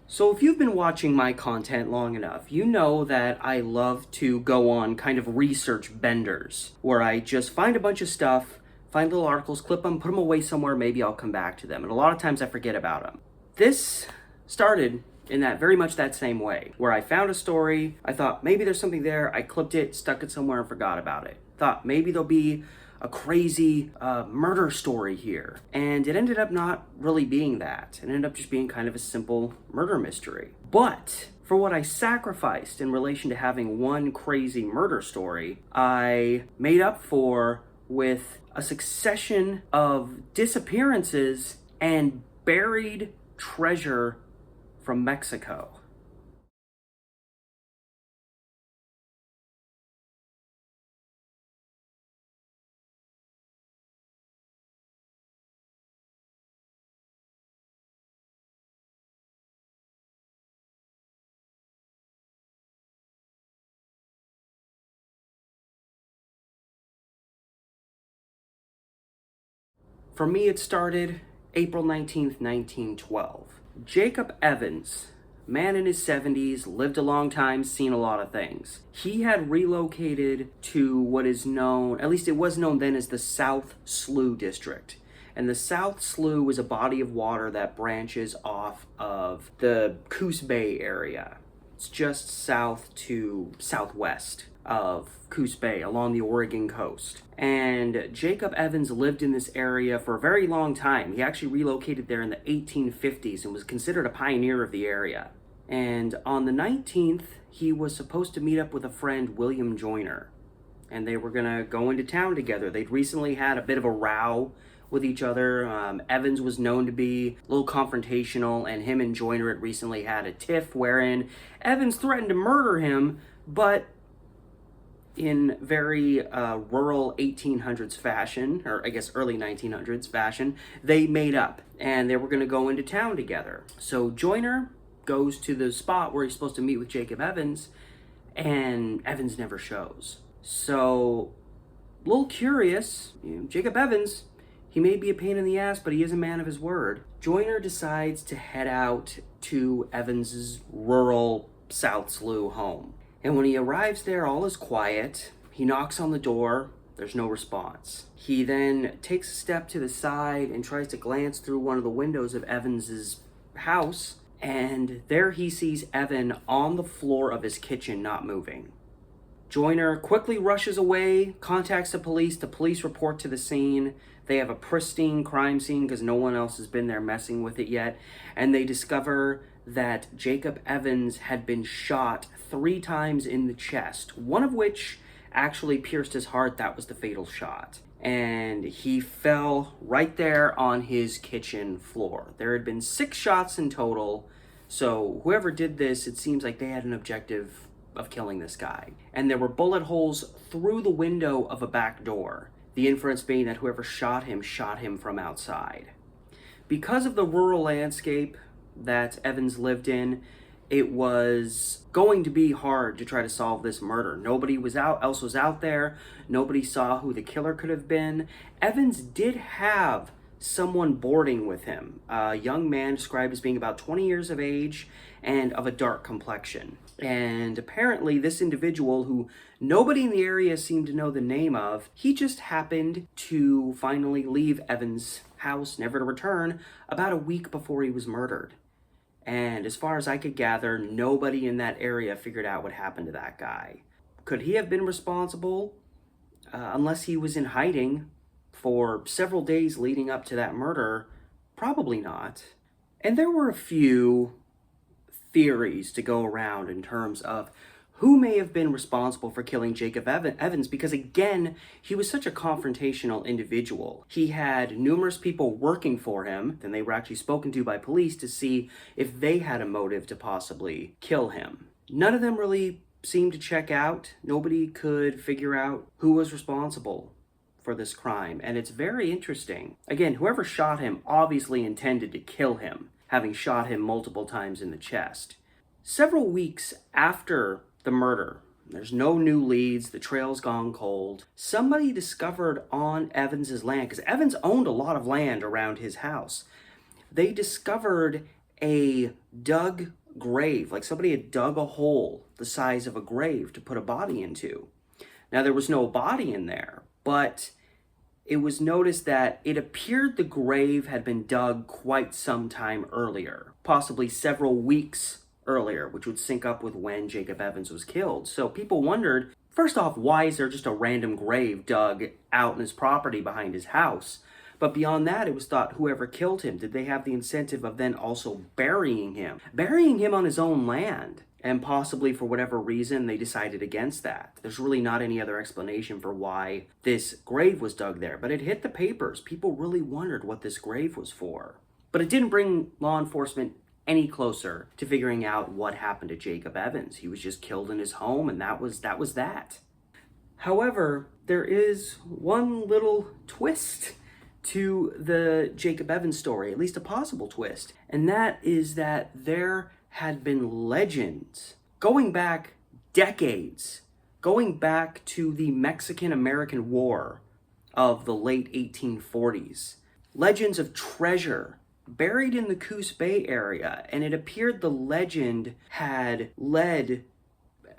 So if you've been watching my content long enough, you know that I love to go on kind of research benders, where I just find a bunch of stuff, find little articles, clip them, put them away somewhere, maybe I'll come back to them. And a lot of times I forget about them. This started in that very much that same way, where I found a story, I thought maybe there's something there, I clipped it, stuck it somewhere and forgot about it. Thought maybe there'll be a crazy murder story here. And it ended up not really being that. It ended up just being kind of a simple murder mystery. But for what I sacrificed in relation to having one crazy murder story, I made up for with a succession of disappearances and buried treasure from Mexico. For me, it started April 19th, 1912. Jacob Evans, man in his 70s, lived a long time, seen a lot of things. He had relocated to what is known, at least it was known then, as the South Slough District. And the South Slough is a body of water that branches off of the COOS Bay area. It's just south to southwest of COOS Bay along the Oregon coast. And Jacob Evans lived in this area for a very long time. He actually relocated there in the 1850s and was considered a pioneer of the area. And on the 19th, he was supposed to meet up with a friend, William Joyner. And they were gonna go into town together. They'd recently had a bit of a row with each other. Evans was known to be a little confrontational, and him and Joyner had recently had a tiff wherein Evans threatened to murder him, but in very rural 1800s fashion, or I guess early 1900s fashion, they made up and they were going to go into town together. So Joyner goes to the spot where he's supposed to meet with Jacob Evans, and Evans never shows. So, a little curious, Jacob Evans, he may be a pain in the ass, but he is a man of his word. Joyner decides to head out to Evans's rural South Slough home. And when he arrives there, all is quiet. He knocks on the door. There's no response. He then takes a step to the side and tries to glance through one of the windows of Evans's house. And there he sees Evan on the floor of his kitchen, not moving. Joyner quickly rushes away, contacts the police. The police report to the scene. They have a pristine crime scene because no one else has been there messing with it yet. And they discover that Jacob Evans had been shot 3 times in the chest, one of which actually pierced his heart. That was the fatal shot. And he fell right there on his kitchen floor. There had been 6 shots in total. So whoever did this, it seems like they had an objective of killing this guy. And there were bullet holes through the window of a back door. The inference being that whoever shot him from outside. Because of the rural landscape that Evans lived in, it was going to be hard to try to solve this murder. Nobody else was out there. Nobody saw who the killer could have been. Evans did have someone boarding with him, a young man described as being about 20 years of age and of a dark complexion. And apparently this individual, who nobody in the area seemed to know the name of, he just happened to finally leave Evans' house, never to return, about a week before he was murdered. And as far as I could gather, nobody in that area figured out what happened to that guy. Could he have been responsible? Unless he was in hiding for several days leading up to that murder, probably not. And there were a few theories to go around in terms of who may have been responsible for killing Jacob Evans, because again, he was such a confrontational individual. He had numerous people working for him, and they were actually spoken to by police to see if they had a motive to possibly kill him. None of them really seemed to check out. Nobody could figure out who was responsible for this crime, and it's very interesting. Again, whoever shot him obviously intended to kill him, having shot him multiple times in the chest. Several weeks after the murder, there's no new leads, the trail's gone cold, somebody discovered on Evans's land, because Evans owned a lot of land around his house, they discovered a dug grave, like somebody had dug a hole the size of a grave to put a body into. Now, there was no body in there, but it was noticed that it appeared the grave had been dug quite some time earlier, possibly several weeks earlier, which would sync up with when Jacob Evans was killed. So people wondered, first off, why is there just a random grave dug out in his property behind his house? But beyond that, it was thought whoever killed him, did they have the incentive of then also burying him? Burying him on his own land. And possibly for whatever reason, they decided against that. There's really not any other explanation for why this grave was dug there. But it hit the papers. People really wondered what this grave was for. But it didn't bring law enforcement any closer to figuring out what happened to Jacob Evans. He was just killed in his home, and that was that. However, there is one little twist to the Jacob Evans story, at least a possible twist. And that is that there had been legends going back decades, going back to the Mexican-American War of the late 1840s. Legends of treasure buried in the COOS Bay area, and it appeared the legend had led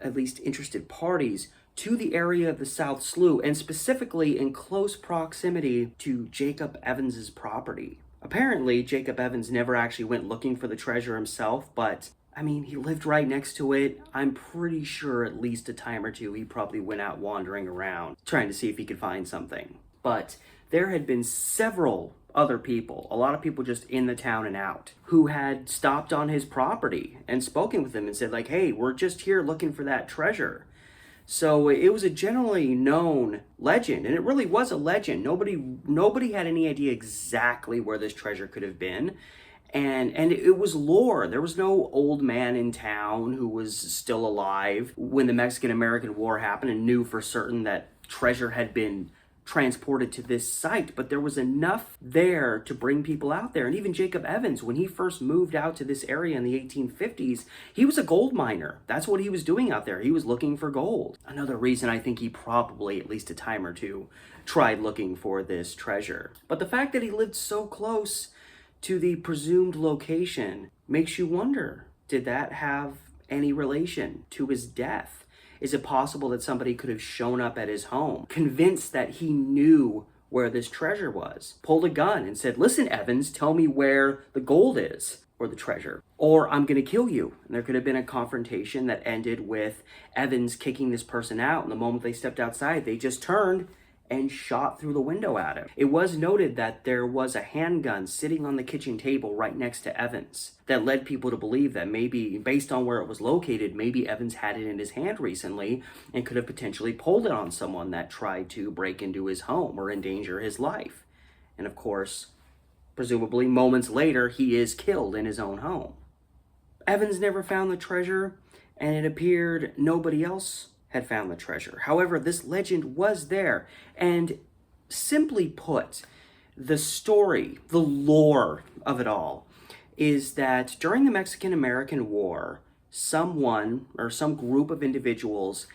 at least interested parties to the area of the South Slough, and specifically in close proximity to Jacob Evans's property. Apparently, Jacob Evans never actually went looking for the treasure himself, but I mean, he lived right next to it. I'm pretty sure at least a time or two he probably went out wandering around, trying to see if he could find something. But there had been several other people, a lot of people just in the town and out, who had stopped on his property and spoken with him and said like, hey, we're just here looking for that treasure. So it was a generally known legend, and it really was a legend. Nobody had any idea exactly where this treasure could have been. And it was lore. There was no old man in town who was still alive when the Mexican-American War happened and knew for certain that treasure had been transported to this site, but there was enough there to bring people out there. And even Jacob Evans, when he first moved out to this area in the 1850s, he was a gold miner. That's what he was doing out there. He was looking for gold. Another reason I think he probably, at least a time or two, tried looking for this treasure. But the fact that he lived so close to the presumed location makes you wonder, did that have any relation to his death? Is it possible that somebody could have shown up at his home, convinced that he knew where this treasure was, pulled a gun and said, listen, Evans, tell me where the gold is, or the treasure, or I'm going to kill you. And there could have been a confrontation that ended with Evans kicking this person out. And the moment they stepped outside, they just turned and shot through the window at him. It was noted that there was a handgun sitting on the kitchen table right next to Evans that led people to believe that maybe, based on where it was located, maybe Evans had it in his hand recently and could have potentially pulled it on someone that tried to break into his home or endanger his life. And of course, presumably moments later, he is killed in his own home. Evans never found the treasure, and it appeared nobody else had found the treasure. However, this legend was there, and simply put, the story, the lore of it all, is that during the Mexican-American War, someone or some group of individuals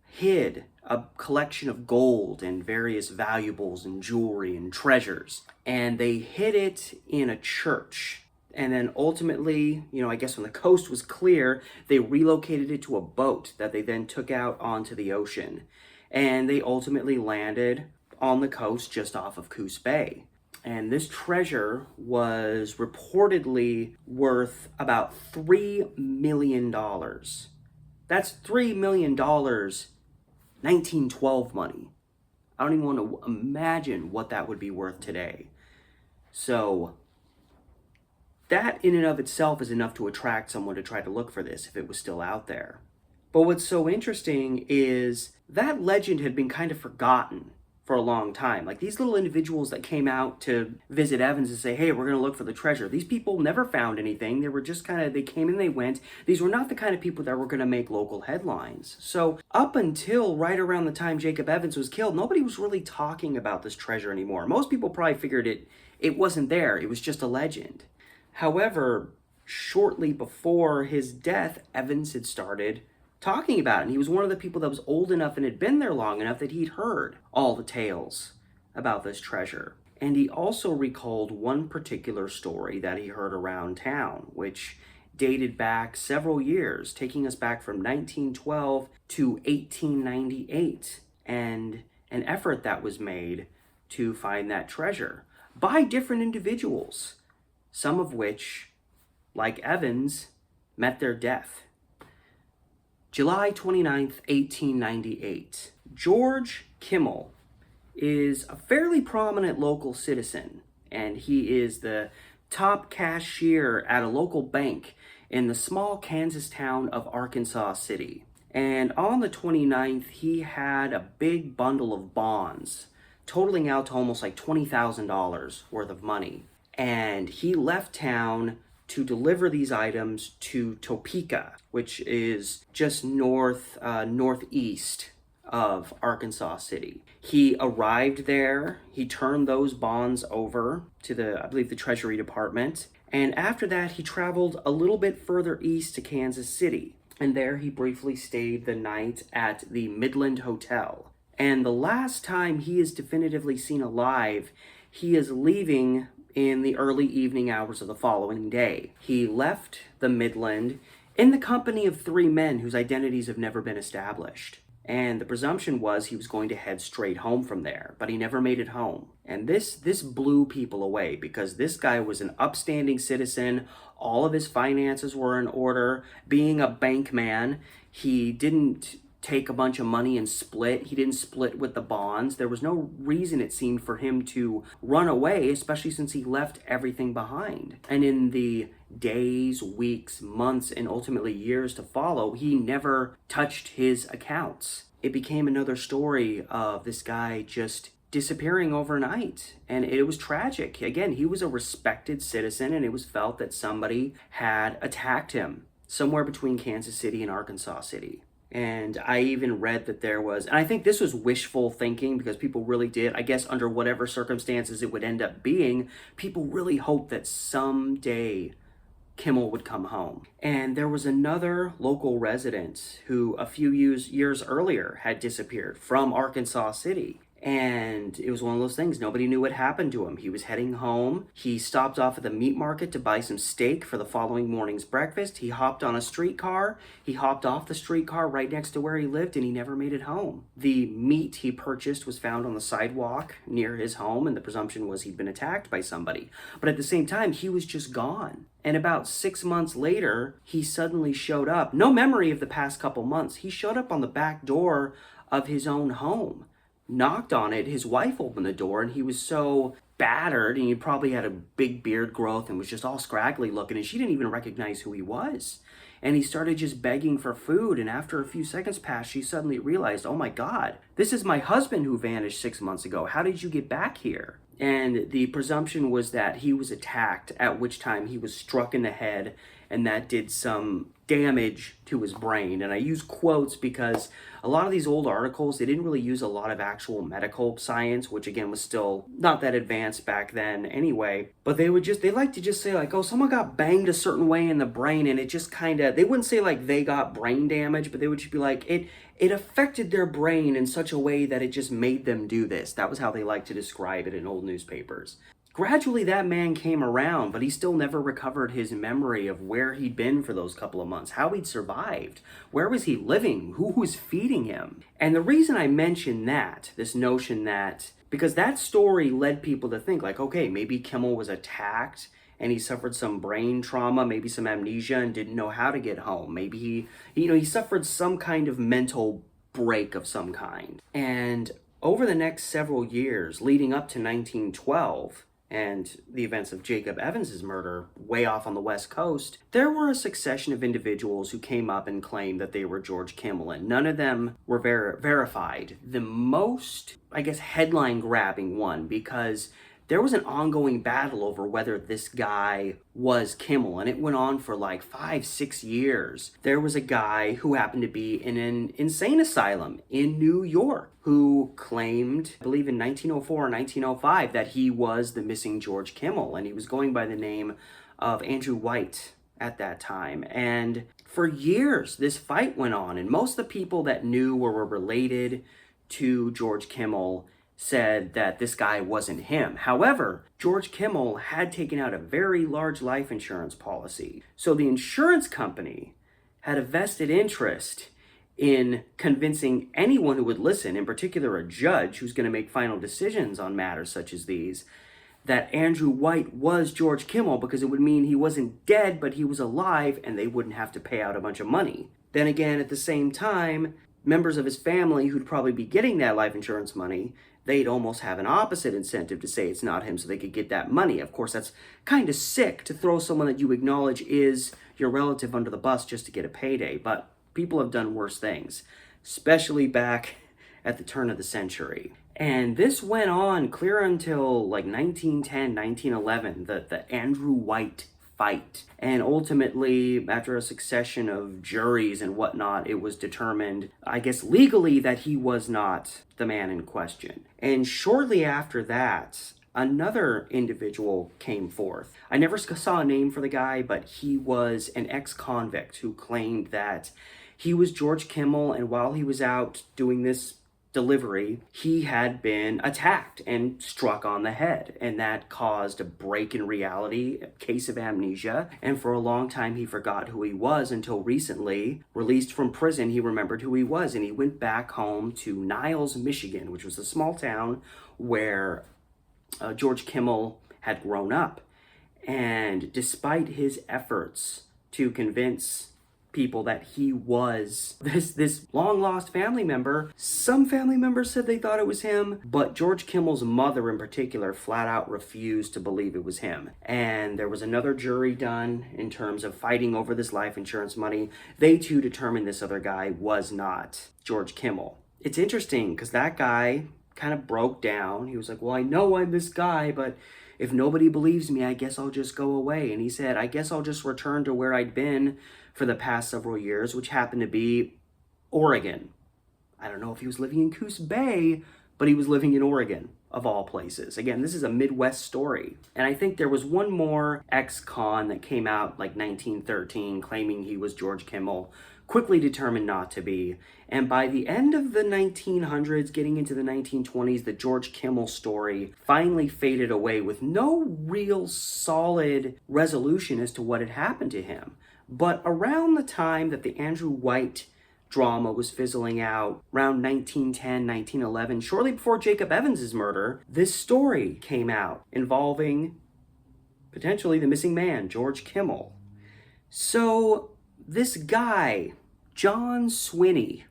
hid a collection of gold and various valuables and jewelry and treasures, and they hid it in a church. And then ultimately, I guess when the coast was clear, they relocated it to a boat that they then took out onto the ocean. And they ultimately landed on the coast just off of COOS Bay. And this treasure was reportedly worth about $3 million. That's $3 million 1912 money. I don't even want to imagine what that would be worth today. So that in and of itself is enough to attract someone to try to look for this if it was still out there. But what's so interesting is that legend had been kind of forgotten for a long time. Like these little individuals that came out to visit Evans and say, hey, we're going to look for the treasure. These people never found anything. They were just they came and they went. These were not the kind of people that were going to make local headlines. So up until right around the time Jacob Evans was killed, nobody was really talking about this treasure anymore. Most people probably figured it wasn't there. It was just a legend. However, shortly before his death, Evans had started talking about it. And he was one of the people that was old enough and had been there long enough that he'd heard all the tales about this treasure. And he also recalled one particular story that he heard around town, which dated back several years, taking us back from 1912 to 1898, and an effort that was made to find that treasure by different individuals, some of which, like Evans, met their death. July 29th, 1898. George Kimmel is a fairly prominent local citizen, and he is the top cashier at a local bank in the small Kansas town of Arkansas City. And on the 29th, he had a big bundle of bonds, totaling out to almost like $20,000 worth of money. And he left town to deliver these items to Topeka, which is just northeast of Arkansas City. He arrived there, he turned those bonds over to I believe the Treasury Department, and after that he traveled a little bit further east to Kansas City, and there he briefly stayed the night at the Midland Hotel. And the last time he is definitively seen alive, he is leaving in the early evening hours of the following day. He left the Midland in the company of 3 men whose identities have never been established. And the presumption was he was going to head straight home from there, but he never made it home. And this blew people away, because this guy was an upstanding citizen. All of his finances were in order. Being a bank man, he didn't take a bunch of money and split. He didn't split with the bonds. There was no reason, it seemed, for him to run away, especially since he left everything behind. And in the days, weeks, months, and ultimately years to follow, he never touched his accounts. It became another story of this guy just disappearing overnight, and it was tragic. Again, he was a respected citizen, and it was felt that somebody had attacked him somewhere between Kansas City and Arkansas City. And I even read that there was, and I think this was wishful thinking, because people really did, I guess under whatever circumstances it would end up being, people really hoped that someday Kimmel would come home. And there was another local resident who a few years earlier had disappeared from Arkansas City. And it was one of those things, nobody knew what happened to him. He was heading home. He stopped off at the meat market to buy some steak for the following morning's breakfast. He hopped on a streetcar. He hopped off the streetcar right next to where he lived, and he never made it home. The meat he purchased was found on the sidewalk near his home, and the presumption was he'd been attacked by somebody. But at the same time, he was just gone. And about 6 months later, he suddenly showed up. No memory of the past couple months. He showed up on the back door of his own home. Knocked on it, his wife opened the door, and he was so battered, and he probably had a big beard growth and was just all scraggly looking, and she didn't even recognize who he was. And he started just begging for food, and after a few seconds passed, she suddenly realized, oh my God, this is my husband who vanished 6 months ago. How did you get back here? And the presumption was that he was attacked, at which time he was struck in the head, and that did some damage to his brain. And I use quotes because a lot of these old articles, they didn't really use a lot of actual medical science, which again was still not that advanced back then anyway. But they like to just say like, oh, someone got banged a certain way in the brain, and it just kind of, they wouldn't say like they got brain damage, but they would just be like, it affected their brain in such a way that it just made them do this. That was how they like to describe it in old newspapers. Gradually, that man came around, but he still never recovered his memory of where he'd been for those couple of months, how he'd survived, where was he living, who was feeding him. And the reason I mention that, this notion that, because that story led people to think like, okay, maybe Kimmel was attacked and he suffered some brain trauma, maybe some amnesia, and didn't know how to get home. Maybe he suffered some kind of mental break of some kind. And over the next several years, leading up to 1912, and the events of Jacob Evans's murder way off on the West Coast, there were a succession of individuals who came up and claimed that they were George Kimmel, and none of them were verified. The most, I guess, headline-grabbing one, because there was an ongoing battle over whether this guy was Kimmel, and it went on for like 5-6 years. There was a guy who happened to be in an insane asylum in New York who claimed, I believe in 1904 or 1905, that he was the missing George Kimmel, and he was going by the name of Andrew White at that time. And for years, this fight went on, and most of the people that knew or were related to George Kimmel said that this guy wasn't him. However, George Kimmel had taken out a very large life insurance policy. So the insurance company had a vested interest in convincing anyone who would listen, in particular a judge who's going to make final decisions on matters such as these, that Andrew White was George Kimmel, because it would mean he wasn't dead, but he was alive, and they wouldn't have to pay out a bunch of money. Then again, at the same time, members of his family who'd probably be getting that life insurance money, they'd almost have an opposite incentive to say it's not him so they could get that money. Of course, that's kind of sick to throw someone that you acknowledge is your relative under the bus just to get a payday, but people have done worse things, especially back at the turn of the century. And this went on clear until like 1910, 1911, the Andrew White fight. And ultimately, after a succession of juries and whatnot, it was determined, I guess legally, that he was not the man in question. And shortly after that, another individual came forth. I never saw a name for the guy, but he was an ex-convict who claimed that he was George Kimmel, and while he was out doing this delivery, he had been attacked and struck on the head, and that caused a break in reality, a case of amnesia, and for a long time he forgot who he was until recently, released from prison, he remembered who he was, and he went back home to Niles, Michigan, which was a small town where George Kimmel had grown up. And despite his efforts to convince people that he was this long-lost family member, some family members said they thought it was him, but George Kimmel's mother in particular flat out refused to believe it was him. And there was another jury done in terms of fighting over this life insurance money. They too determined this other guy was not George Kimmel. It's interesting because that guy kind of broke down. He was like, well, I know I'm this guy, but if nobody believes me, I guess I'll just go away. And he said, I guess I'll just return to where I'd been for the past several years, which happened to be Oregon. I don't know if he was living in COOS Bay, but he was living in Oregon, of all places. Again, this is a Midwest story. And I think there was one more ex-con that came out like 1913 claiming he was George Kimmel, quickly determined not to be. And by the end of the 1900s, getting into the 1920s, the George Kimmel story finally faded away with no real solid resolution as to what had happened to him. But around the time that the Andrew White drama was fizzling out, around 1910, 1911, shortly before Jacob Evans' murder, this story came out involving potentially the missing man, George Kimmel. So this guy, John Swinney,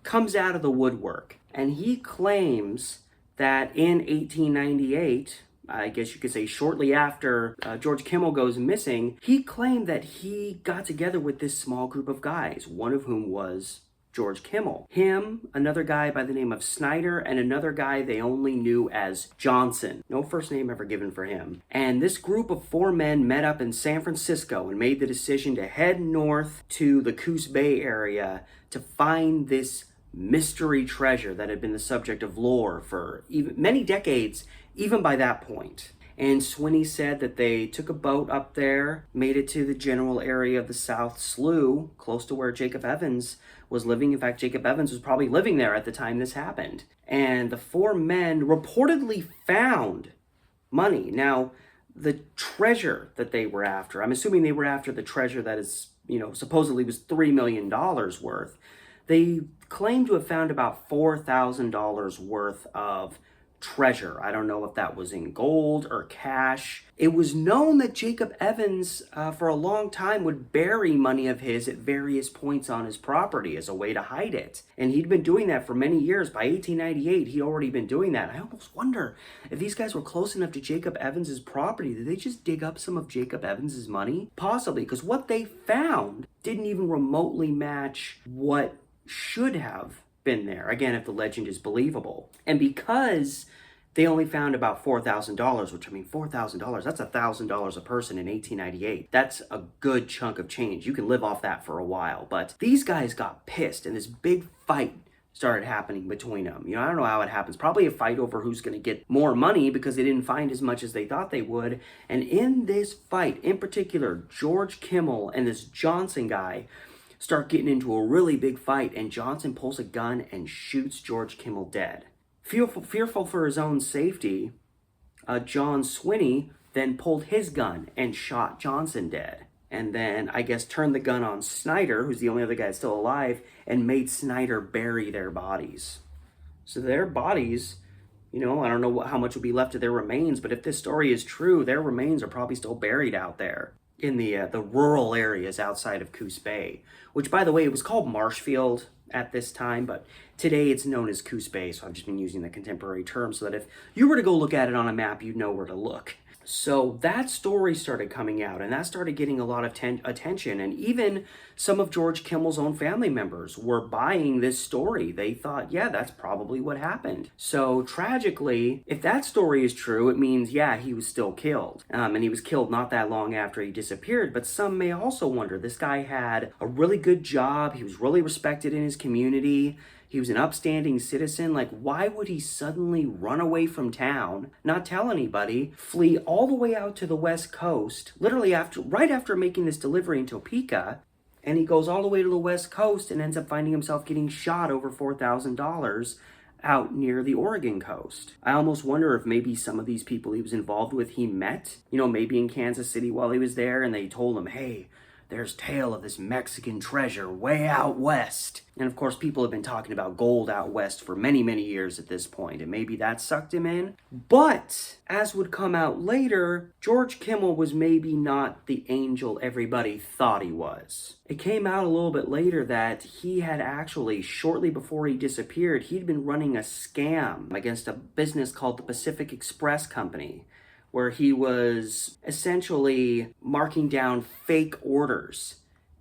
comes out of the woodwork, and he claims that in 1898, I guess you could say shortly after George Kimmel goes missing, he claimed that he got together with this small group of guys, one of whom was George Kimmel. Him, another guy by the name of Snyder, and another guy they only knew as Johnson. No first name ever given for him. And this group of 4 men met up in San Francisco and made the decision to head north to the COOS Bay area to find this mystery treasure that had been the subject of lore for many decades, even by that point. And Swinney said that they took a boat up there, made it to the general area of the South Slough, close to where Jacob Evans was living. In fact, Jacob Evans was probably living there at the time this happened. And the 4 men reportedly found money. Now, the treasure that they were after, I'm assuming they were after the treasure that is, supposedly was $3 million worth. They claimed to have found about $4,000 worth of treasure. I don't know if that was in gold or cash. It was known that Jacob Evans, for a long time, would bury money of his at various points on his property as a way to hide it. And he'd been doing that for many years. By 1898, he'd already been doing that. I almost wonder if these guys were close enough to Jacob Evans' property, did they just dig up some of Jacob Evans' money? Possibly, because what they found didn't even remotely match what should have been there, again, if the legend is believable. And because they only found about $4,000, which, $4,000, that's $1,000 a person in 1898. That's a good chunk of change. You can live off that for a while. But these guys got pissed, and this big fight started happening between them. I don't know how it happens. Probably a fight over who's going to get more money because they didn't find as much as they thought they would. And in this fight, in particular, George Kimmel and this Johnson guy start getting into a really big fight, and Johnson pulls a gun and shoots George Kimmel dead. Fearful for his own safety, John Swinney then pulled his gun and shot Johnson dead. And then, I guess, turned the gun on Snyder, who's the only other guy still alive, and made Snyder bury their bodies. So their bodies, I don't know how much will be left of their remains, but if this story is true, their remains are probably still buried out there in the rural areas outside of Coos Bay, which, by the way, it was called Marshfield at this time, but today it's known as Coos Bay, so I've just been using the contemporary term so that if you were to go look at it on a map, you'd know where to look. So that story started coming out, and that started getting a lot of attention, and even some of George Kimmel's own family members were buying this story. They thought, yeah, that's probably what happened. So tragically, if that story is true, it means, yeah, he was still killed. And he was killed not that long after he disappeared, but some may also wonder, this guy had a really good job, he was really respected in his community, he was an upstanding citizen. Like, why would he suddenly run away from town, not tell anybody, flee all the way out to the West Coast, literally right after making this delivery in Topeka, and he goes all the way to the West Coast and ends up finding himself getting shot over $4,000 out near the Oregon coast. I almost wonder if maybe some of these people he was involved with he met, maybe in Kansas City while he was there, and they told him, hey, there's tale of this Mexican treasure way out west. And of course, people have been talking about gold out west for many, many years at this point, and maybe that sucked him in. But, as would come out later, George Kimmel was maybe not the angel everybody thought he was. It came out a little bit later that he had actually, shortly before he disappeared, he'd been running a scam against a business called the Pacific Express Company, where he was essentially marking down fake orders,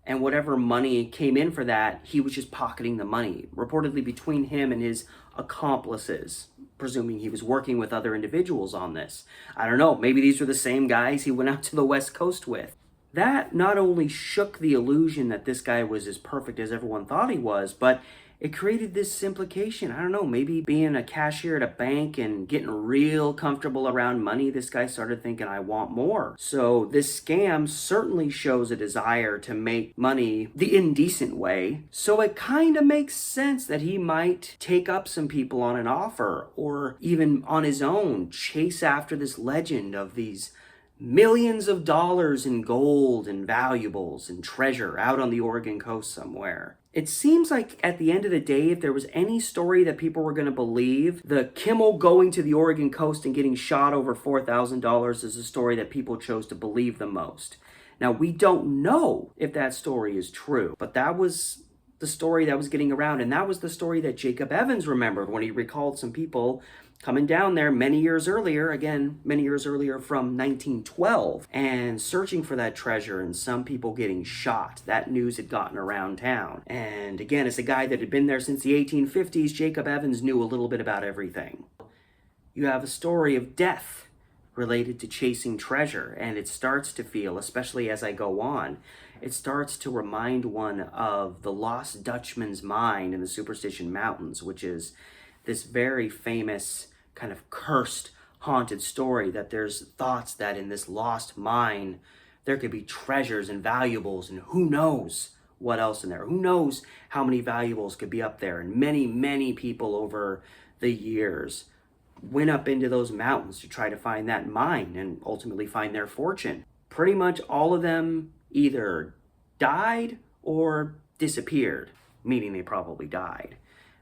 and whatever money came in for that, he was just pocketing the money, reportedly between him and his accomplices, presuming he was working with other individuals on this. I don't know, maybe these were the same guys he went out to the West Coast with. That not only shook the illusion that this guy was as perfect as everyone thought he was, but it created this implication. I don't know, maybe being a cashier at a bank and getting real comfortable around money, this guy started thinking, I want more. So this scam certainly shows a desire to make money the indecent way. So it kind of makes sense that he might take up some people on an offer, or even on his own, chase after this legend of these millions of dollars in gold and valuables and treasure out on the Oregon coast somewhere. It seems like at the end of the day, if there was any story that people were going to believe, the Kimmel going to the Oregon coast and getting shot over $4,000 is the story that people chose to believe the most. Now, we don't know if that story is true, but that was the story that was getting around, and that was the story that Jacob Evans remembered when he recalled some people coming down there many years earlier from 1912, and searching for that treasure, and some people getting shot. That news had gotten around town. And again, as a guy that had been there since the 1850s, Jacob Evans knew a little bit about everything. You have a story of death related to chasing treasure, and it starts to feel, especially as I go on, it starts to remind one of the Lost Dutchman's Mine in the Superstition Mountains, which is this very famous kind of cursed, haunted story that there's thoughts that in this lost mine there could be treasures and valuables, and who knows what else in there. Who knows how many valuables could be up there. And many, many people over the years went up into those mountains to try to find that mine and ultimately find their fortune. Pretty much all of them either died or disappeared, meaning they probably died.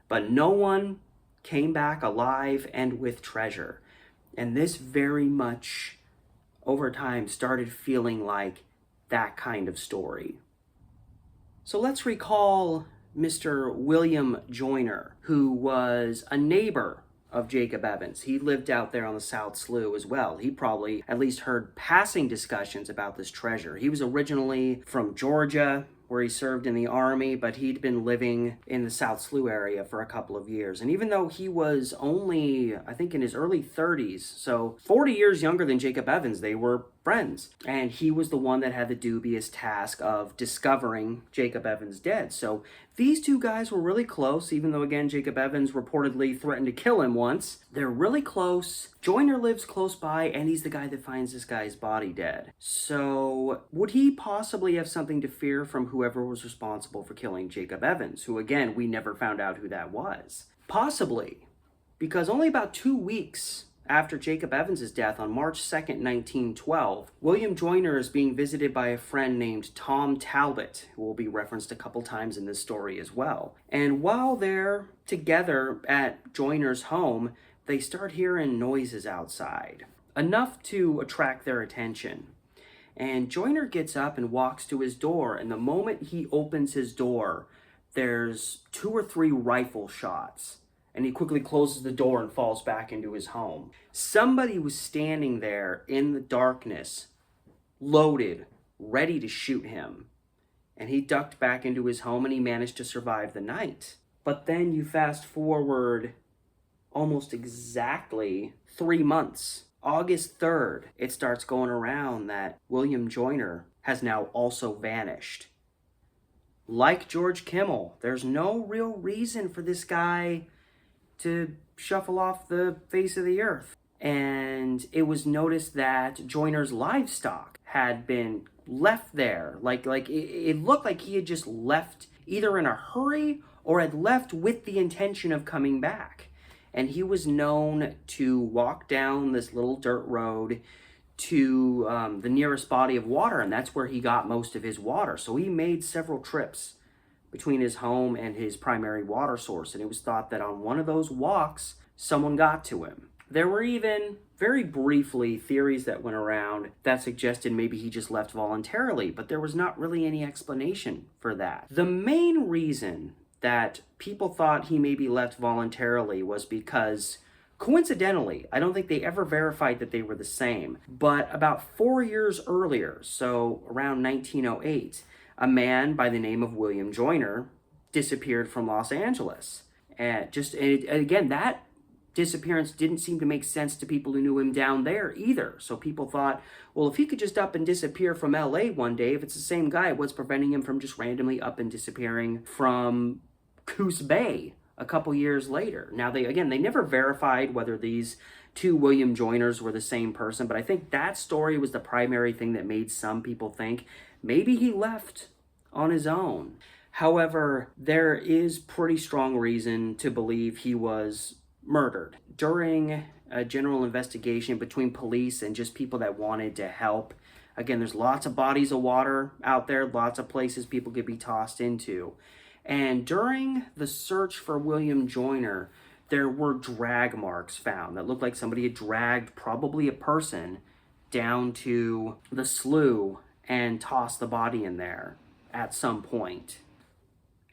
But no one came back alive and with treasure. And this very much, over time, started feeling like that kind of story. So let's recall Mr. William Joyner, who was a neighbor of Jacob Evans. He lived out there on the South Slough as well. He probably at least heard passing discussions about this treasure. He was originally from Georgia, where he served in the army, but he'd been living in the South Slough area for a couple of years. And even though he was only, I think, in his early 30s, so 40 years younger than Jacob Evans, they were friends. And he was the one that had the dubious task of discovering Jacob Evans dead. So these two guys were really close, even though, again, Jacob Evans reportedly threatened to kill him once. They're really close. Joyner lives close by, and he's the guy that finds this guy's body dead. So would he possibly have something to fear from whoever was responsible for killing Jacob Evans, who, again, we never found out who that was? Possibly. because only about 2 weeks after Jacob Evans' death on March 2nd, 1912, William Joyner is being visited by a friend named Tom Talbot, who will be referenced a couple times in this story as well. And while they're together at Joyner's home, they start hearing noises outside, enough to attract their attention. And Joyner gets up and walks to his door, and the moment he opens his door, there's 2 or 3 rifle shots. And he quickly closes the door and falls back into his home. Somebody was standing there in the darkness, loaded, ready to shoot him. And he ducked back into his home and he managed to survive the night. But then you fast forward almost exactly 3 months. August 3rd, it starts going around that William Joyner has now also vanished. Like George Kimmel, there's no real reason for this guy to shuffle off the face of the earth. And it was noticed that Joyner's livestock had been left there. It looked like he had just left either in a hurry or had left with the intention of coming back. And he was known to walk down this little dirt road to the nearest body of water, and that's where he got most of his water. So he made several trips between his home and his primary water source, and it was thought that on one of those walks, someone got to him. There were even, very briefly, theories that went around that suggested maybe he just left voluntarily, but there was not really any explanation for that. The main reason that people thought he maybe left voluntarily was because, coincidentally, I don't think they ever verified that they were the same, but about 4 years earlier, so around 1908, a man by the name of William Joyner disappeared from Los Angeles. And again, that disappearance didn't seem to make sense to people who knew him down there either. So people thought, well, if he could just up and disappear from LA one day, if it's the same guy, what's preventing him from just randomly up and disappearing from COOS Bay a couple years later? Now, they never verified whether these 2 William Joyners were the same person, but I think that story was the primary thing that made some people think maybe he left on his own. However, there is pretty strong reason to believe he was murdered. During a general investigation between police and just people that wanted to help, again, there's lots of bodies of water out there, lots of places people could be tossed into. And during the search for William Joyner, there were drag marks found that looked like somebody had dragged probably a person down to the slough and tossed the body in there at some point.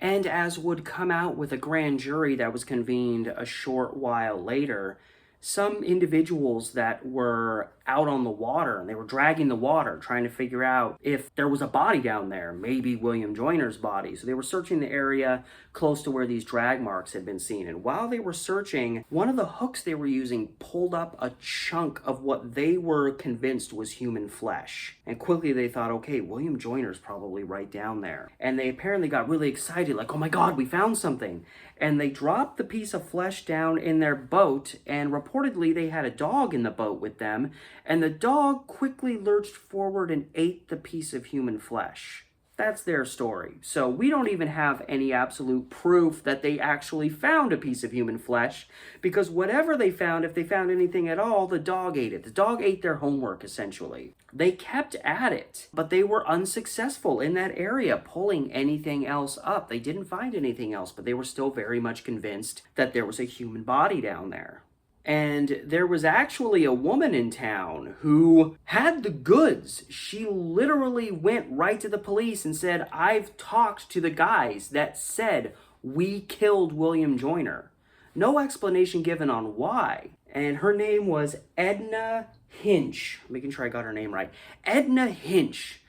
And as would come out with a grand jury that was convened a short while later, some individuals that were out on the water, and they were dragging the water, trying to figure out if there was a body down there, maybe William Joyner's body. So they were searching the area close to where these drag marks had been seen. And while they were searching, one of the hooks they were using pulled up a chunk of what they were convinced was human flesh. And quickly they thought, okay, William Joyner's probably right down there. And they apparently got really excited, like, oh my God, we found something. And they dropped the piece of flesh down in their boat, and reportedly they had a dog in the boat with them, and the dog quickly lurched forward and ate the piece of human flesh. That's their story. So we don't even have any absolute proof that they actually found a piece of human flesh, because whatever they found, if they found anything at all, the dog ate it. The dog ate their homework, essentially. They kept at it, but they were unsuccessful in that area pulling anything else up. They didn't find anything else, but they were still very much convinced that there was a human body down there. And there was actually a woman in town who had the goods. She literally went right to the police and said, I've talked to the guys that said we killed William Joyner. No explanation given on why. And her name was Edna Hinch. Making sure I got her name right. Edna Hinch.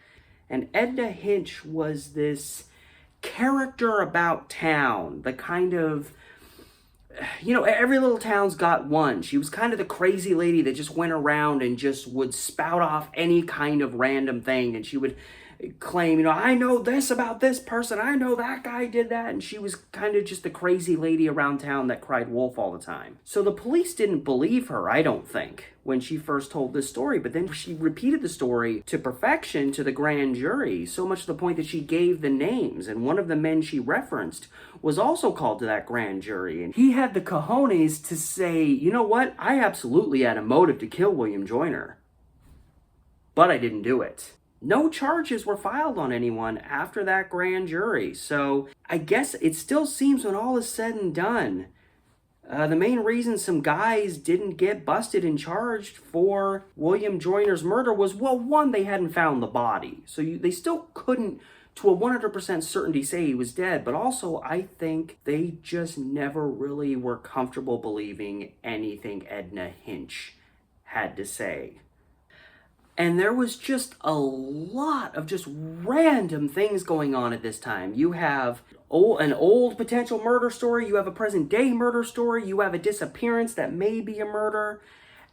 And Edna Hinch was this character about town, the kind of, every little town's got one. She was kind of the crazy lady that just went around and just would spout off any kind of random thing. And she would claim, I know this about this person, I know that guy did that, and she was kind of just the crazy lady around town that cried wolf all the time. So the police didn't believe her, I don't think, when she first told this story, but then she repeated the story to perfection to the grand jury, so much to the point that she gave the names, and one of the men she referenced was also called to that grand jury, and he had the cojones to say, you know what, I absolutely had a motive to kill William Joyner, but I didn't do it. No charges were filed on anyone after that grand jury. So I guess it still seems when all is said and done, the main reason some guys didn't get busted and charged for William Joyner's murder was, well, one, they hadn't found the body. So they still couldn't, to a 100% certainty, say he was dead. But also, I think they just never really were comfortable believing anything Edna Hinch had to say. And there was just a lot of just random things going on at this time. You have an old potential murder story, you have a present day murder story, you have a disappearance that may be a murder.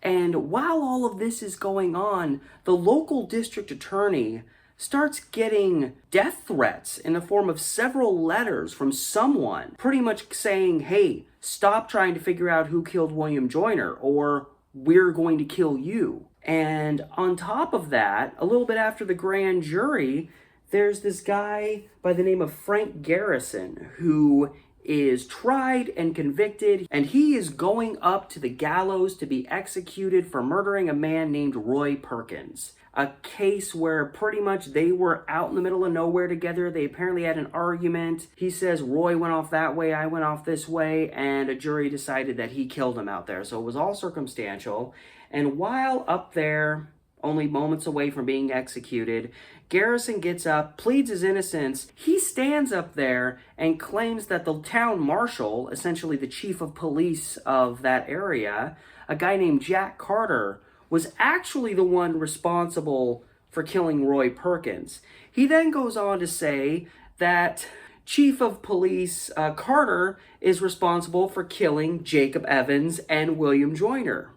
And while all of this is going on, the local district attorney starts getting death threats in the form of several letters from someone pretty much saying, hey, stop trying to figure out who killed William Joyner, or we're going to kill you. And on top of that, a little bit after the grand jury, there's this guy by the name of Frank Garrison who is tried and convicted, and he is going up to the gallows to be executed for murdering a man named Roy Perkins. A case where pretty much they were out in the middle of nowhere together. They apparently had an argument. He says Roy went off that way, I went off this way, and a jury decided that he killed him out there. So it was all circumstantial. And while up there, only moments away from being executed, Garrison gets up, pleads his innocence. He stands up there and claims that the town marshal, essentially the chief of police of that area, a guy named Jack Carter, was actually the one responsible for killing Roy Perkins. He then goes on to say that Chief of Police Carter is responsible for killing Jacob Evans and William Joyner.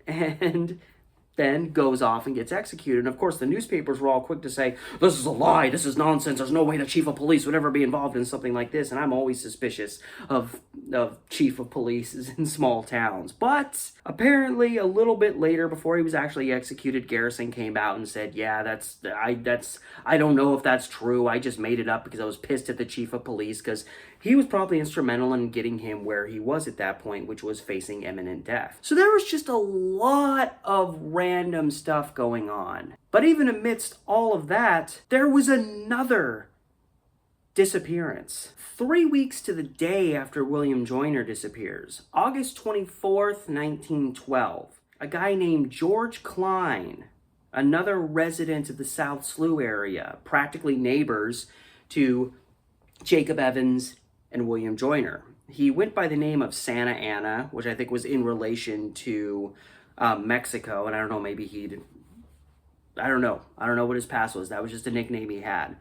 And then goes off and gets executed. And of course, the newspapers were all quick to say, this is a lie, this is nonsense, there's no way the chief of police would ever be involved in something like this. And I'm always suspicious of chief of police in small towns. But apparently a little bit later, before he was actually executed, Garrison came out and said, yeah, I don't know if that's true, I just made it up because I was pissed at the chief of police, because he was probably instrumental in getting him where he was at that point, which was facing imminent death. So there was just a lot of random stuff going on. But even amidst all of that, there was another disappearance. 3 weeks to the day after William Joyner disappears, August 24th, 1912, a guy named George Klein, another resident of the South Slough area, practically neighbors to Jacob Evans and William Joyner. He went by the name of Santa Ana, which I think was in relation to Mexico, and I don't know, I don't know what his past was. That was just a nickname he had.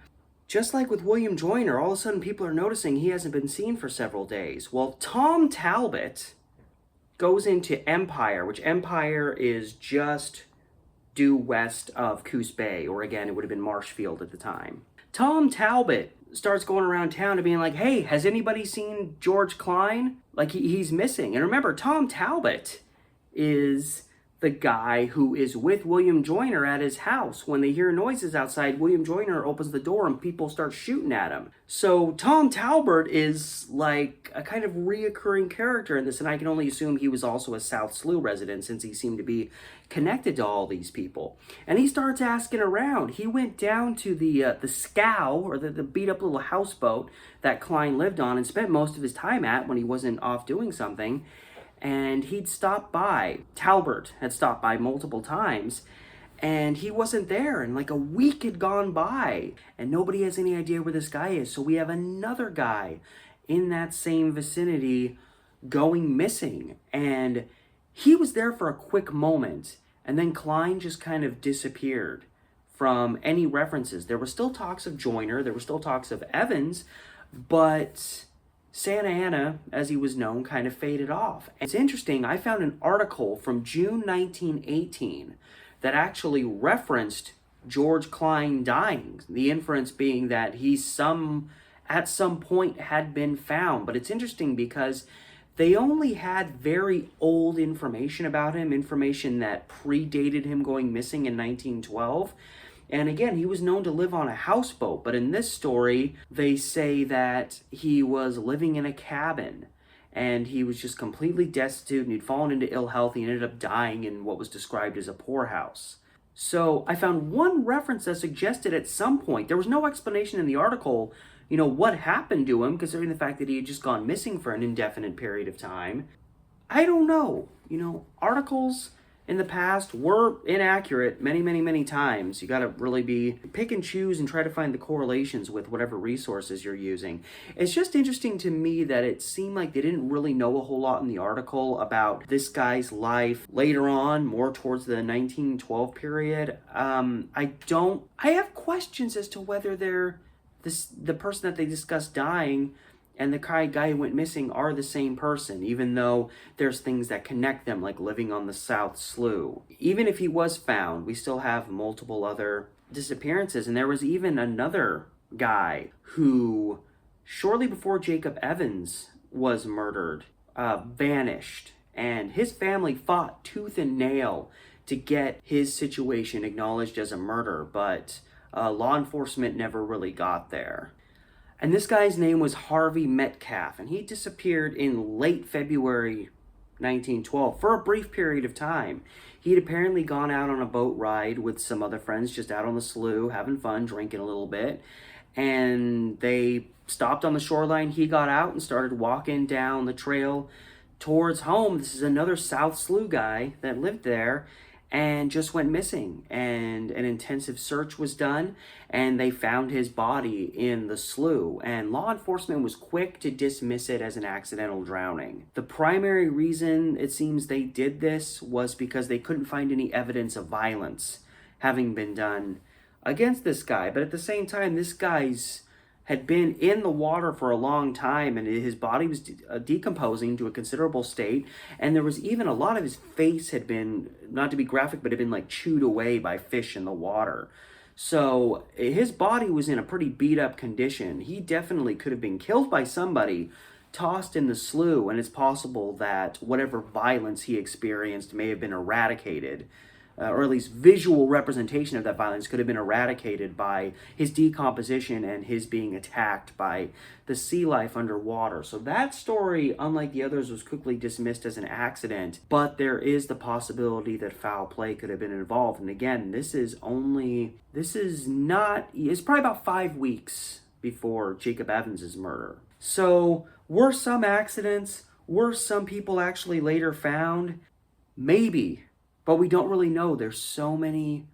Just like with William Joyner, all of a sudden people are noticing he hasn't been seen for several days. Well, Tom Talbot goes into Empire, which Empire is just due west of COOS Bay, or again, it would have been Marshfield at the time. Tom Talbot starts going around town and being like, hey, has anybody seen George Klein? Like, he's missing. And remember, Tom Talbot is the guy who is with William Joyner at his house. When they hear noises outside, William Joyner opens the door and people start shooting at him. So Tom Talbot is like a kind of reoccurring character in this, and I can only assume he was also a South Slough resident since he seemed to be connected to all these people. And he starts asking around. He went down to the scow, or the beat-up little houseboat that Klein lived on and spent most of his time at when he wasn't off doing something. And he'd stopped by. Talbot had stopped by multiple times, and he wasn't there. And like a week had gone by, and nobody has any idea where this guy is. So we have another guy in that same vicinity going missing. And he was there for a quick moment, and then Klein just kind of disappeared from any references. There were still talks of Joyner, there were still talks of Evans, but Santa Ana, as he was known, kind of faded off. And it's interesting, I found an article from June 1918 that actually referenced George Klein dying. The inference being that at some point had been found. But it's interesting because they only had very old information about him, information that predated him going missing in 1912. And again, he was known to live on a houseboat, but in this story, they say that he was living in a cabin and he was just completely destitute and he'd fallen into ill health. He ended up dying in what was described as a poorhouse. So I found one reference that suggested at some point, there was no explanation in the article, what happened to him, considering the fact that he had just gone missing for an indefinite period of time. I don't know. Articles in the past were inaccurate many, many, many times. You got to really pick and choose and try to find the correlations with whatever resources you're using. It's just interesting to me that it seemed like they didn't really know a whole lot in the article about this guy's life later on, more towards the 1912 period. I have questions as to whether the person that they discussed dying and the guy who went missing are the same person, even though there's things that connect them, like living on the South Slough. Even if he was found, we still have multiple other disappearances. And there was even another guy who, shortly before Jacob Evans was murdered, vanished. And his family fought tooth and nail to get his situation acknowledged as a murder, but law enforcement never really got there. And this guy's name was Harvey Metcalf, and he disappeared in late February 1912 for a brief period of time. He'd apparently gone out on a boat ride with some other friends, just out on the slough, having fun, drinking a little bit. And they stopped on the shoreline. He got out and started walking down the trail towards home. This is another South Slough guy that lived there, and just went missing. And an intensive search was done, and they found his body in the slough. And law enforcement was quick to dismiss it as an accidental drowning. The primary reason it seems they did this was because they couldn't find any evidence of violence having been done against this guy. But at the same time, this guy's had been in the water for a long time, and his body was decomposing to a considerable state, and there was even a lot of his face had been, not to be graphic, but had been like chewed away by fish in the water. So his body was in a pretty beat up condition. He definitely could have been killed by somebody, tossed in the slough, and it's possible that whatever violence he experienced may have been eradicated, or at least visual representation of that violence could have been eradicated by his decomposition and his being attacked by the sea life underwater. So that story, unlike the others, was quickly dismissed as an accident, but there is the possibility that foul play could have been involved. And again, it's probably about 5 weeks before Jacob Evans' murder. So were some accidents? Were some people actually later found? Maybe. But we don't really know. There's so many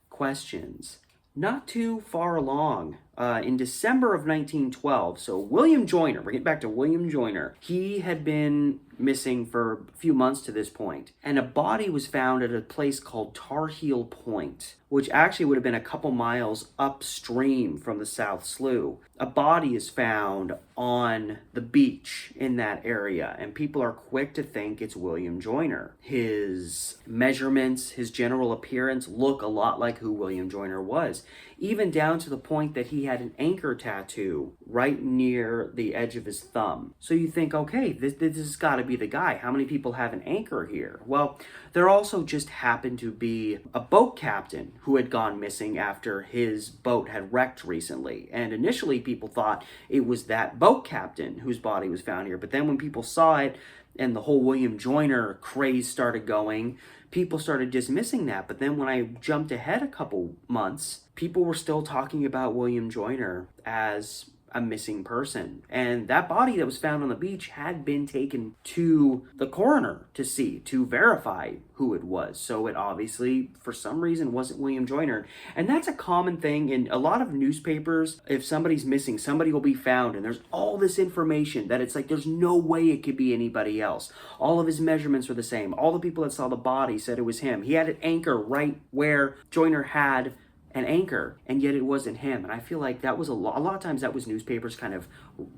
questions. Not too far along, in December of 1912, so William Joyner, we're getting back to William Joyner, he had been missing for a few months to this point, and a body was found at a place called Tar Heel Point, which actually would have been a couple miles upstream from the South Slough. A body is found on the beach in that area, and people are quick to think it's William Joyner. His measurements, his general appearance look a lot like who William Joyner was, even down to the point that he had an anchor tattoo right near the edge of his thumb. So you think, okay, this has got to be the guy. How many people have an anchor here? Well, there also just happened to be a boat captain who had gone missing after his boat had wrecked recently. And initially people thought it was that boat captain whose body was found here. But then when people saw it and the whole William Joyner craze started going, people started dismissing that. But then when I jumped ahead a couple months, people were still talking about William Joyner as a missing person. And that body that was found on the beach had been taken to the coroner to verify who it was. So it obviously, for some reason, wasn't William Joyner. And that's a common thing in a lot of newspapers. If somebody's missing, somebody will be found, and there's all this information that it's like there's no way it could be anybody else. All of his measurements were the same. All the people that saw the body said it was him. He had an anchor right where Joyner had an anchor, and yet it wasn't him. And I feel like that was a lot of times that was newspapers kind of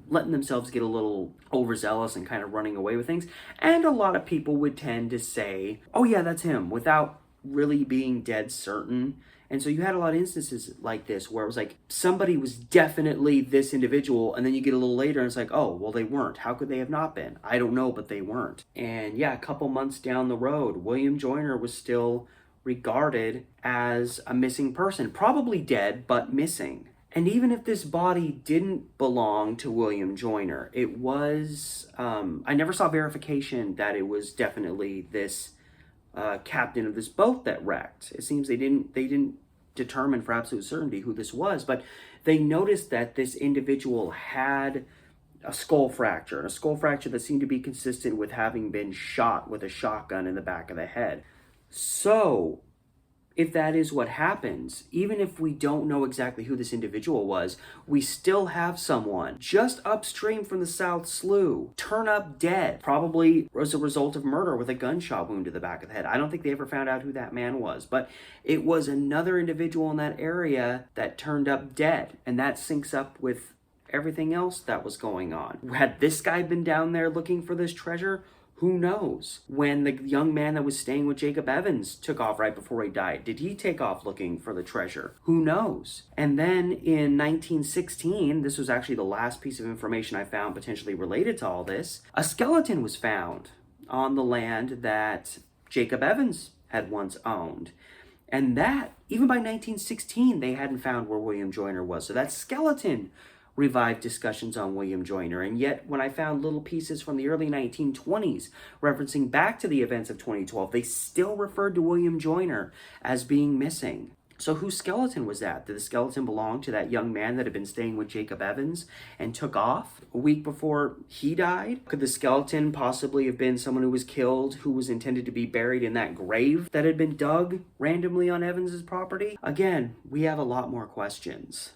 letting themselves get a little overzealous and kind of running away with things. And a lot of people would tend to say, oh yeah, that's him, without really being dead certain. And so you had a lot of instances like this where it was like somebody was definitely this individual, and then you get a little later and it's like, oh, well, they weren't. How could they have not been? I don't know, but they weren't. And yeah, a couple months down the road, William Joyner was still regarded as a missing person, probably dead, but missing. And even if this body didn't belong to William Joyner, it was, I never saw verification that it was definitely this captain of this boat that wrecked. It seems they didn't determine for absolute certainty who this was, but they noticed that this individual had a skull fracture that seemed to be consistent with having been shot with a shotgun in the back of the head. So if that is what happens, even if we don't know exactly who this individual was, we still have someone just upstream from the South Slough turn up dead, probably as a result of murder with a gunshot wound to the back of the head. I don't think they ever found out who that man was, but it was another individual in that area that turned up dead, and that syncs up with everything else that was going on. Had this guy been down there looking for this treasure? Who knows? When the young man that was staying with Jacob Evans took off right before he died, did he take off looking for the treasure? Who knows? And then in 1916, this was actually the last piece of information I found potentially related to all this, a skeleton was found on the land that Jacob Evans had once owned. And that, even by 1916, they hadn't found where William Joyner was. So that skeleton revived discussions on William Joyner. And yet, when I found little pieces from the early 1920s referencing back to the events of 2012, they still referred to William Joyner as being missing. So whose skeleton was that? Did the skeleton belong to that young man that had been staying with Jacob Evans and took off a week before he died? Could the skeleton possibly have been someone who was killed, who was intended to be buried in that grave that had been dug randomly on Evans's property? Again, we have a lot more questions.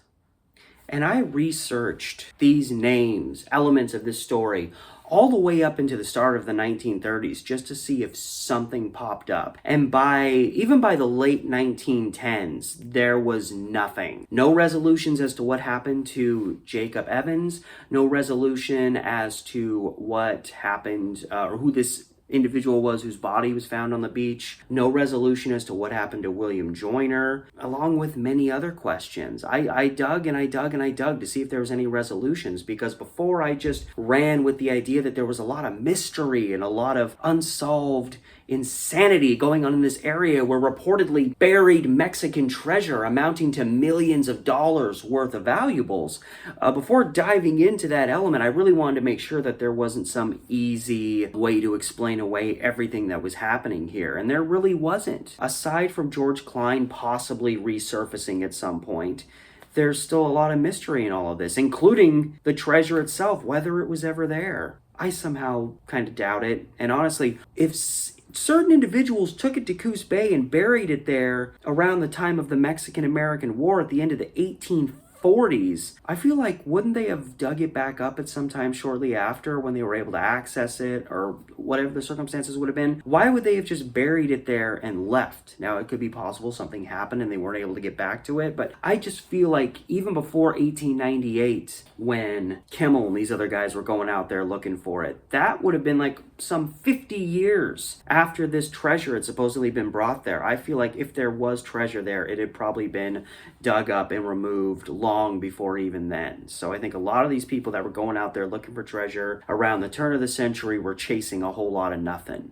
And I researched these names, elements of this story, all the way up into the start of the 1930s just to see if something popped up. And even by the late 1910s, there was nothing. No resolutions as to what happened to Jacob Evans, no resolution as to what happened or who this individual was whose body was found on the beach. No resolution as to what happened to William Joyner, along with many other questions. I dug and I dug and I dug to see if there was any resolutions, because before I just ran with the idea that there was a lot of mystery and a lot of unsolved insanity going on in this area where reportedly buried Mexican treasure amounting to millions of dollars worth of valuables. Before diving into that element, I really wanted to make sure that there wasn't some easy way to explain away everything that was happening here, and there really wasn't. Aside from George Klein possibly resurfacing at some point, there's still a lot of mystery in all of this, including the treasure itself, whether it was ever there. I somehow kind of doubt it, and honestly, if certain individuals took it to Coos Bay and buried it there around the time of the Mexican-American War at the end of the 1840s, I feel like wouldn't they have dug it back up at some time shortly after when they were able to access it, or whatever the circumstances would have been? Why would they have just buried it there and left? Now, it could be possible something happened and they weren't able to get back to it, but I just feel like even before 1898, when Kimmel and these other guys were going out there looking for it, that would have been like some 50 years after this treasure had supposedly been brought there. I feel like if there was treasure there, it had probably been dug up and removed long before even then. So I think a lot of these people that were going out there looking for treasure around the turn of the century were chasing a whole lot of nothing.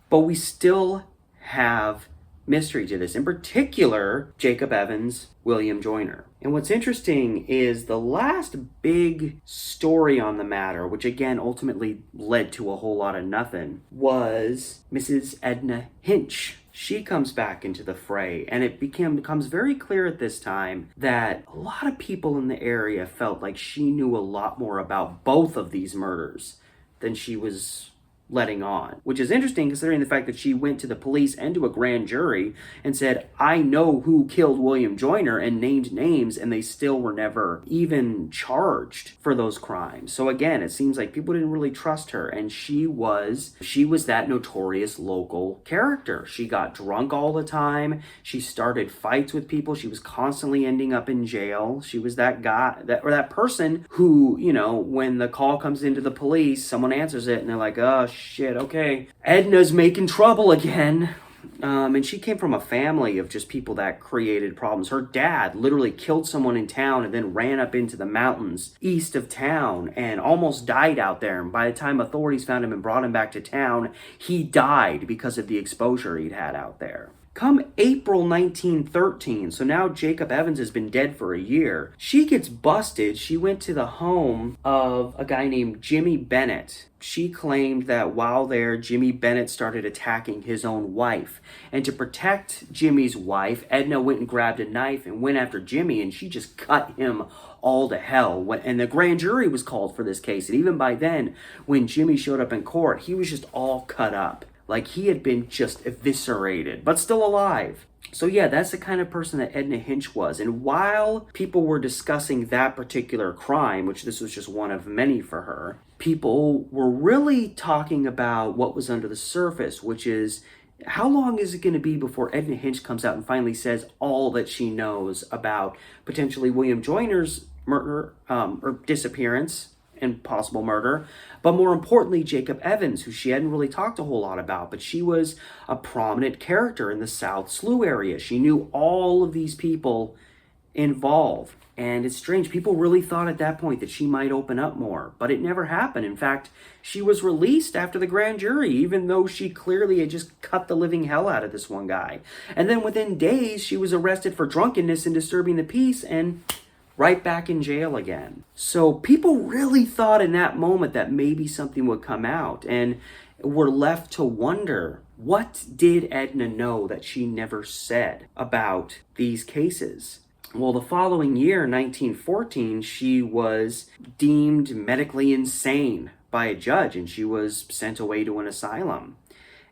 But we still have mystery to this, in particular Jacob Evans, William Joyner. And what's interesting is the last big story on the matter, which again ultimately led to a whole lot of nothing, was Mrs. Edna Hinch. She comes back into the fray, and it becomes very clear at this time that a lot of people in the area felt like she knew a lot more about both of these murders than she was letting on, which is interesting considering the fact that she went to the police and to a grand jury and said, I know who killed William Joyner, and named names, and they still were never even charged for those crimes. So again, it seems like people didn't really trust her, and she was that notorious local character. She got drunk all the time. She started fights with people. She was constantly ending up in jail. She was that guy, that person who, when the call comes into the police, someone answers it and they're like, oh shit, okay, Edna's making trouble again. And she came from a family of just people that created problems. Her dad literally killed someone in town and then ran up into the mountains east of town and almost died out there. And by the time authorities found him and brought him back to town, he died because of the exposure he'd had out there. Come April 1913, so now Jacob Evans has been dead for a year, she gets busted. She went to the home of a guy named Jimmy Bennett. She claimed that while there, Jimmy Bennett started attacking his own wife. And to protect Jimmy's wife, Edna went and grabbed a knife and went after Jimmy, and she just cut him all to hell. And the grand jury was called for this case. And even by then, when Jimmy showed up in court, he was just all cut up. Like he had been just eviscerated, but still alive. So yeah, that's the kind of person that Edna Hinch was. And while people were discussing that particular crime, which this was just one of many for her, people were really talking about what was under the surface, which is how long is it going to be before Edna Hinch comes out and finally says all that she knows about potentially William Joyner's murder or disappearance and possible murder, but more importantly, Jacob Evans, who she hadn't really talked a whole lot about, but she was a prominent character in the South Slough area. She knew all of these people involved. And it's strange, people really thought at that point that she might open up more, but it never happened. In fact, she was released after the grand jury, even though she clearly had just cut the living hell out of this one guy. And then within days, she was arrested for drunkenness and disturbing the peace, and right back in jail again. So people really thought in that moment that maybe something would come out, and were left to wonder, what did Edna know that she never said about these cases? Well, the following year, 1914, she was deemed medically insane by a judge, and she was sent away to an asylum.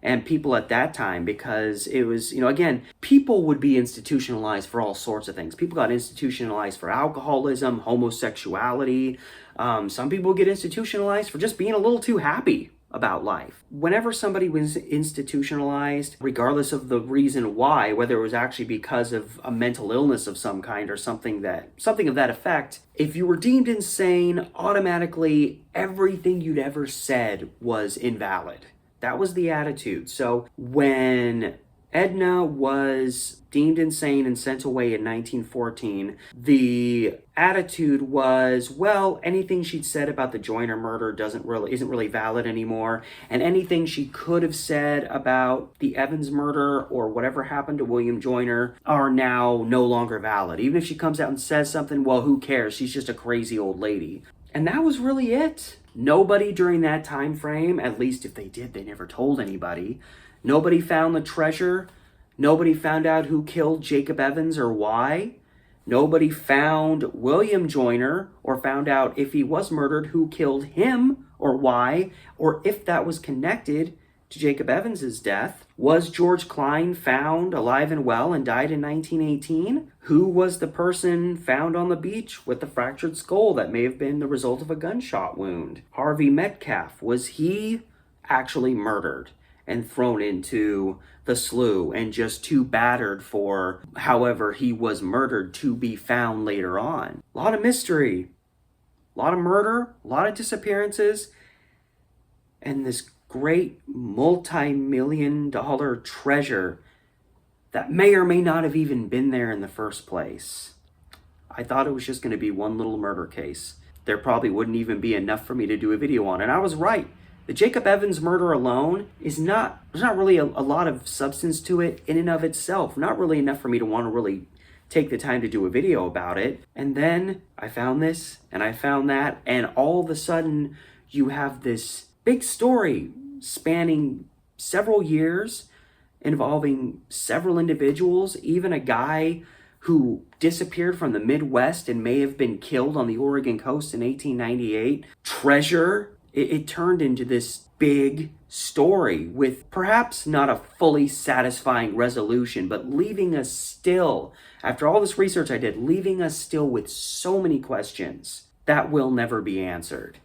And people at that time, because it was, again, people would be institutionalized for all sorts of things. People got institutionalized for alcoholism, homosexuality. Some people get institutionalized for just being a little too happy about life. Whenever somebody was institutionalized, regardless of the reason why, whether it was actually because of a mental illness of some kind or something of that effect, if you were deemed insane, automatically everything you'd ever said was invalid. That was the attitude. So when Edna was deemed insane and sent away in 1914, the attitude was, well, anything she'd said about the Joyner murder isn't really valid anymore, and anything she could have said about the Evans murder or whatever happened to William Joyner are now no longer valid. Even if she comes out and says something, well, who cares? She's just a crazy old lady. And that was really it. Nobody during that time frame, at least if they did, they never told anybody. Nobody found the treasure. Nobody found out who killed Jacob Evans or why. Nobody found William Joyner or found out if he was murdered, who killed him or why, or if that was connected to Jacob Evans's death. Was George Klein found alive and well and died in 1918? Who was the person found on the beach with the fractured skull that may have been the result of a gunshot wound? Harvey Metcalf, was he actually murdered and thrown into the slough and just too battered for however he was murdered to be found later on? A lot of mystery, a lot of murder, a lot of disappearances, and this great multi-million-dollar treasure that may or may not have even been there in the first place. I thought it was just going to be one little murder case. There probably wouldn't even be enough for me to do a video on, and I was right. The Jacob Evans murder alone there's not really a lot of substance to it in and of itself. Not really enough for me to want to really take the time to do a video about it. And then I found this, and I found that, and all of a sudden you have this big story spanning several years, involving several individuals, even a guy who disappeared from the Midwest and may have been killed on the Oregon coast in 1898. Treasure. It turned into this big story with perhaps not a fully satisfying resolution, but leaving us still, after all this research I did, leaving us still with so many questions that will never be answered.